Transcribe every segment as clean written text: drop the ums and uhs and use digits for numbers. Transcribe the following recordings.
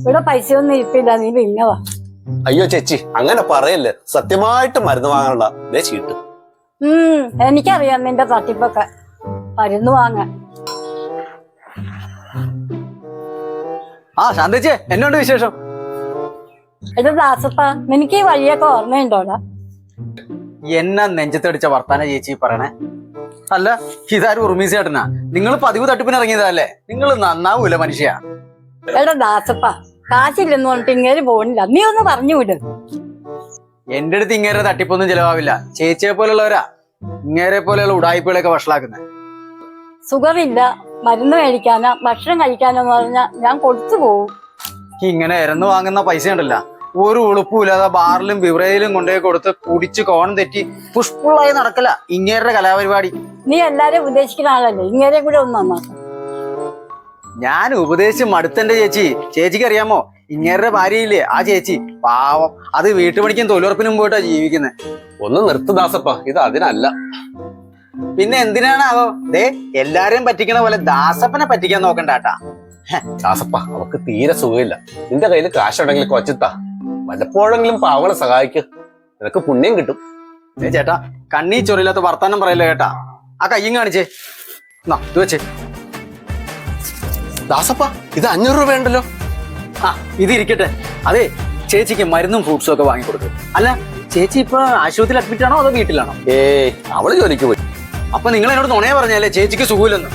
ഇവിടെ പൈസയൊന്നും ഇരിപ്പില്ല, നീ പിന്നെ വാ. അയ്യോ ചേച്ചി അങ്ങനെ പറയല്ലേ, സത്യമായിട്ട് മരുന്ന് വാങ്ങണ്ട ദേ ചീട്ട്. എനിക്കറിയാം നിന്റെ തട്ടിപ്പൊക്കെ. മരുന്ന് വാങ്ങാൻ. ആ ശാന്തേച്ചി, എന്നോണ്ട് വിശേഷം? എന്റെ ദാസപ്പ, നിനക്ക് ഈ വഴിയൊക്കെ ഓർമ്മയുണ്ടോടാ? എന്നാ നെഞ്ചത്തടിച്ച വർത്താന ചേച്ചി പറയണേ. അല്ല, ഇതാരും ഉറുമീസ് ചേട്ടനാ? നിങ്ങൾ പതിവ് തട്ടിപ്പിന് ഇറങ്ങിയതല്ലേ? നിങ്ങൾ നന്നാവൂല മനുഷ്യ. എടാ ദാസപ്പ, കാശില്ലെന്ന് പറഞ്ഞിട്ട് ഇങ്ങനെ പോണില്ല, നീ ഒന്ന് പറഞ്ഞു വിട്. എന്റെ അടുത്ത് ഇങ്ങേരെ തട്ടിപ്പൊന്നും ചെലവാവില്ല. ചേച്ചിയെ പോലുള്ളവരാ ഇങ്ങേരെ പോലെയുള്ള ഉടായ്പകളൊക്കെ വഷളാക്കുന്നത്. സുഖമില്ല, മരുന്ന് മേടിക്കാനോ ഭക്ഷണം കഴിക്കാനോ എന്ന് പറഞ്ഞാൽ ഞാൻ കൊടുത്തു പോവും. ഇങ്ങനെ ഇരന്ന് വാങ്ങുന്ന പൈസ ഉണ്ടല്ല, ഒരു ഉളുപ്പുമില്ലാതെ ബാറിലും ബിവറേജിലും കൊണ്ടുപോയി കൊടുത്ത് കുടിച്ച് കോണം തെറ്റി പുഷ്പുള്ളായി നടക്കല ഇങ്ങേരുടെ കലാപരിപാടി. നീ എല്ലാരെയും ഉപദേശിക്കുന്ന ആളല്ലേ, ഇങ്ങനെയും കൂടെ ഒന്ന് നന്നാക്കും. ഞാൻ ഉപദേശിച്ച് മടുത്തന്റെ ചേച്ചി. ചേച്ചിക്ക് അറിയാമോ, ഇങ്ങേരുടെ ഭാര്യയില്ലേ ആ ചേച്ചി, പാവം, അത് വീട്ടുപണിക്കും തൊഴിലുറപ്പിനും പോയിട്ടാ ജീവിക്കുന്നത്. ഒന്ന് നിർത്തുദാസപ്പ, ഇത് അതിനല്ല. പിന്നെ എന്തിനാണാവോ ദേ എല്ലാരെയും പറ്റിക്കണ പോലെ ദാസപ്പനെ പറ്റിക്കാൻ നോക്കണ്ടാട്ടാ. ദാസപ്പ, അവക്ക് തീരെ സുഖമില്ല. നിന്റെ കയ്യിൽ കാശുണ്ടെങ്കിൽ കൊച്ചത്താ, വല്ലപ്പോഴെങ്കിലും പാവങ്ങളെ സഹായിക്ക്, നിനക്ക് പുണ്യം കിട്ടും. ഏ ചേട്ടാ, കണ്ണീ ചൊറിയില്ലാത്ത വർത്താനം പറയല്ലേ കേട്ടാ. ആ കയ്യും കാണിച്ചേ, ഇത് വെച്ചേ. ദാസപ്പ, ഇത് 500 രൂപ ഉണ്ടല്ലോ. ആ ഇതിരിക്കട്ടെ. അതെ, ചേച്ചിക്ക് മരുന്നും ഫ്രൂട്ട്സും ഒക്കെ വാങ്ങിക്കൊടുക്കും. അല്ല, ചേച്ചി ഇപ്പൊ ആശുപത്രിയിൽ അഡ്മിറ്റ് ആണോ അതോ വീട്ടിലാണോ? അവള് ജോലിക്ക് പോയി. അപ്പൊ നിങ്ങൾ എന്നോട് നുണയെ പറഞ്ഞല്ലേ ചേച്ചിക്ക് സുഖമില്ലെന്ന്?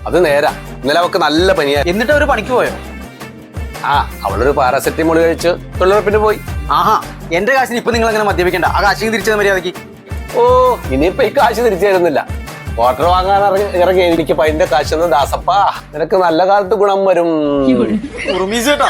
അത് നേരാ, ഇന്നലെ അവക്ക് നല്ല പനിയാ. എന്നിട്ട് അവര് പണിക്ക് പോയോ? ആ, അവളൊരു പാരാസെറ്റമോൾ കഴിച്ച് തൊഴിലുറപ്പിന് പോയി. ആഹാ, എന്റെ കാശിന് ഇപ്പൊ നിങ്ങൾ അങ്ങനെ മദ്യപിക്കണ്ട. ആ കാശിന് തിരിച്ചത് മര്യാദക്ക്. ഓ, ഇനിയിപ്പൊ ഈ കാശ് തിരിച്ചു തരുന്നില്ല. വാട്ടർ വാങ്ങാൻ ഇറങ്ങി എനിക്ക് പൈന്റെ കാശൊന്നും ദാസപ്പ, നിനക്ക് നല്ല കാലത്ത് ഗുണം വരും. ഉറുമീസ് ചേട്ടാ.